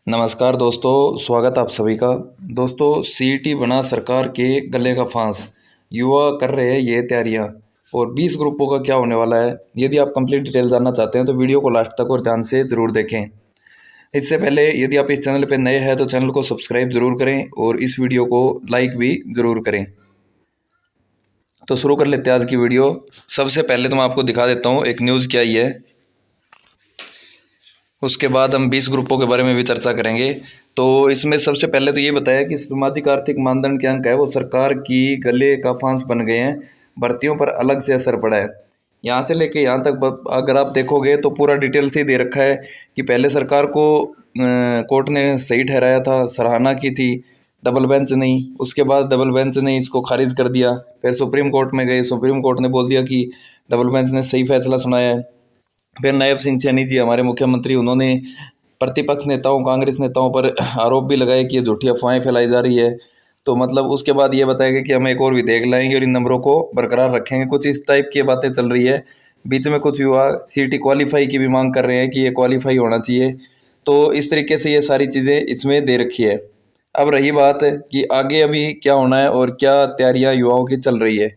नमस्कार दोस्तों, स्वागत आप सभी का। दोस्तों, सीईटी बना सरकार के गले का फांस, युवा कर रहे हैं ये तैयारियां और 20 ग्रुपों का क्या होने वाला है। यदि आप कंप्लीट डिटेल जानना चाहते हैं तो वीडियो को लास्ट तक और ध्यान से ज़रूर देखें। इससे पहले यदि आप इस चैनल पर नए हैं तो चैनल को सब्सक्राइब ज़रूर करें और इस वीडियो को लाइक भी ज़रूर करें। तो शुरू कर लेते हैं आज की वीडियो। सबसे पहले तो मैं आपको दिखा देता हूँ एक न्यूज़ क्या ही है, उसके बाद हम 20 ग्रुपों के बारे में भी चर्चा करेंगे। तो इसमें सबसे पहले तो ये बताया कि सामाजिक आर्थिक मानदंड के अंक है वो सरकार की गले का फांस बन गए हैं, भर्तियों पर अलग से असर पड़ा है। यहाँ से लेके यहाँ तक अगर आप देखोगे तो पूरा डिटेल से ही दे रखा है कि पहले सरकार को कोर्ट ने सही ठहराया था, सराहना की थी, डबल बेंच नहीं। उसके बाद डबल बेंच ने इसको खारिज कर दिया, फिर सुप्रीम कोर्ट में गए, सुप्रीम कोर्ट ने बोल दिया कि डबल बेंच ने सही फैसला सुनाया है। फिर नायब सिंह सैनी जी हमारे मुख्यमंत्री, उन्होंने प्रतिपक्ष नेताओं, कांग्रेस नेताओं पर आरोप भी लगाए कि ये झूठी अफवाहें फैलाई जा रही है। तो मतलब उसके बाद ये बताया गया कि हम एक और विधेयक लाएंगे और इन नंबरों को बरकरार रखेंगे। कुछ इस टाइप की बातें चल रही है। बीच में कुछ युवा सीईटी क्वालिफाई की भी मांग कर रहे हैं कि ये क्वालिफाई होना चाहिए। तो इस तरीके से ये सारी चीज़ें इसमें दे रखी है। अब रही बात कि आगे अभी क्या होना है और क्या तैयारियां युवाओं की चल रही है,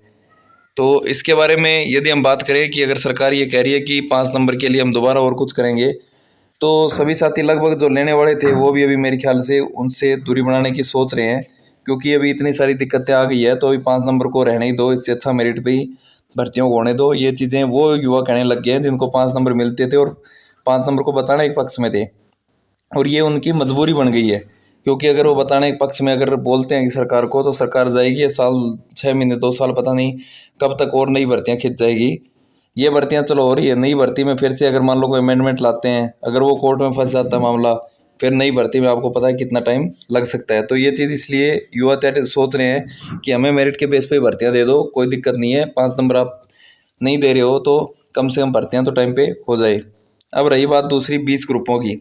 तो इसके बारे में यदि हम बात करें कि अगर सरकार ये कह रही है कि 5 नंबर के लिए हम दोबारा और कुछ करेंगे, तो सभी साथी लगभग जो लेने वाले थे वो भी अभी मेरे ख्याल से उनसे दूरी बनाने की सोच रहे हैं, क्योंकि अभी इतनी सारी दिक्कतें आ गई है। तो अभी 5 नंबर को रहने ही दो, इससे अच्छा मेरिट पे ही भर्तियों को होने दो। ये चीज़ें वो युवा कहने लग गए हैं जिनको 5 नंबर मिलते थे और 5 नंबर को बताना एक पक्ष में थे, और ये उनकी मजबूरी बन गई है। क्योंकि अगर वो बताने के पक्ष में अगर बोलते हैं कि सरकार को, तो सरकार जाएगी ये साल 6 महीने 2 साल पता नहीं कब तक और नई भर्तियां खिंच जाएगी। ये भर्तियां चलो हो रही है, नई भर्ती में फिर से अगर मान लो कोई अमेंडमेंट लाते हैं, अगर वो कोर्ट में फंस जाता है मामला, फिर नई भर्ती में आपको पता है कितना टाइम लग सकता है। तो ये चीज़ इसलिए युवा तैयारी सोच रहे हैं कि हमें मेरिट के बेस पे भर्तियाँ दे दो, कोई दिक्कत नहीं है। 5 नंबर आप नहीं दे रहे हो तो कम से कम भर्तियाँ तो टाइम पे हो जाए। अब रही बात दूसरी 20 ग्रुपों की,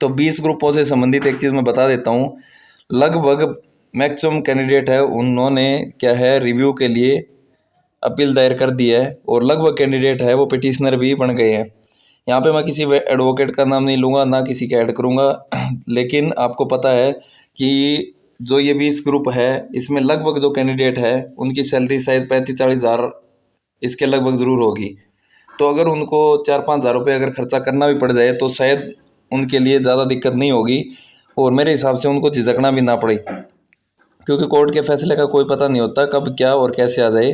तो 20 ग्रुपों से संबंधित एक चीज़ मैं बता देता हूँ। लगभग मैक्सिमम कैंडिडेट है उन्होंने क्या है रिव्यू के लिए अपील दायर कर दी है, और लगभग कैंडिडेट है वो पिटिशनर भी बन गए हैं। यहाँ पे मैं किसी एडवोकेट का नाम नहीं लूँगा, ना किसी का ऐड करूँगा लेकिन आपको पता है कि जो ये 20 ग्रुप है इसमें लगभग जो कैंडिडेट है उनकी सैलरी शायद 35-40 हज़ार इसके लगभग ज़रूर होगी। तो अगर उनको 4-5 हज़ार रुपये अगर खर्चा करना भी पड़ जाए तो शायद उनके लिए ज़्यादा दिक्कत नहीं होगी, और मेरे हिसाब से उनको झिझकना भी ना पड़े, क्योंकि कोर्ट के फैसले का कोई पता नहीं होता कब क्या और कैसे आ जाए।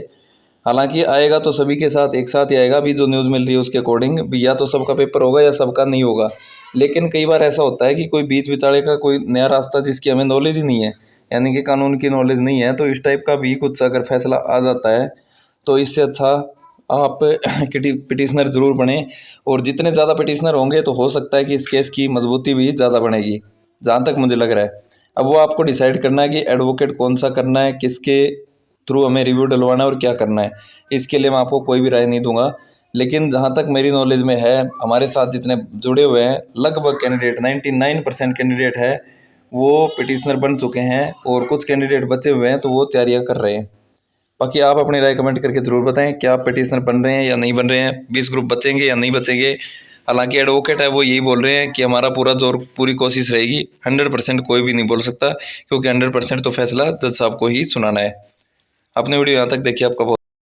हालांकि आएगा तो सभी के साथ एक साथ ही आएगा। अभी जो न्यूज़ मिल रही है उसके अकॉर्डिंग भी या तो सबका पेपर होगा या सबका नहीं होगा। लेकिन कई बार ऐसा होता है कि कोई बीच बिचाले का कोई नया रास्ता जिसकी हमें नॉलेज ही नहीं है, यानी कि कानून की नॉलेज नहीं है, तो इस टाइप का भी कुछ अगर फैसला आ जाता है तो इससे अच्छा आप पिटिशनर ज़रूर बने, और जितने ज़्यादा पिटिशनर होंगे तो हो सकता है कि इस केस की मजबूती भी ज़्यादा बनेगी, जहाँ तक मुझे लग रहा है। अब वो आपको डिसाइड करना है कि एडवोकेट कौन सा करना है, किसके थ्रू हमें रिव्यू डलवाना है और क्या करना है। इसके लिए मैं आपको कोई भी राय नहीं दूंगा, लेकिन जहाँ तक मेरी नॉलेज में है, हमारे साथ जितने जुड़े हुए हैं लगभग कैंडिडेट 99% कैंडिडेट है वो पिटिशनर बन चुके हैं, और कुछ कैंडिडेट बचे हुए हैं तो वो तैयारियां कर रहे हैं। बाकी आप अपनी राय कमेंट करके ज़रूर बताएं, क्या आप पिटिशनर बन रहे हैं या नहीं बन रहे हैं, 20 ग्रुप बचेंगे या नहीं बचेंगे। हालांकि एडवोकेट है वो यही बोल रहे हैं कि हमारा पूरा जोर, पूरी कोशिश रहेगी। 100% कोई भी नहीं बोल सकता, क्योंकि 100% तो फैसला जज साहब को ही सुनाना है। आपने वीडियो यहाँ तक देखी, आपका बहुत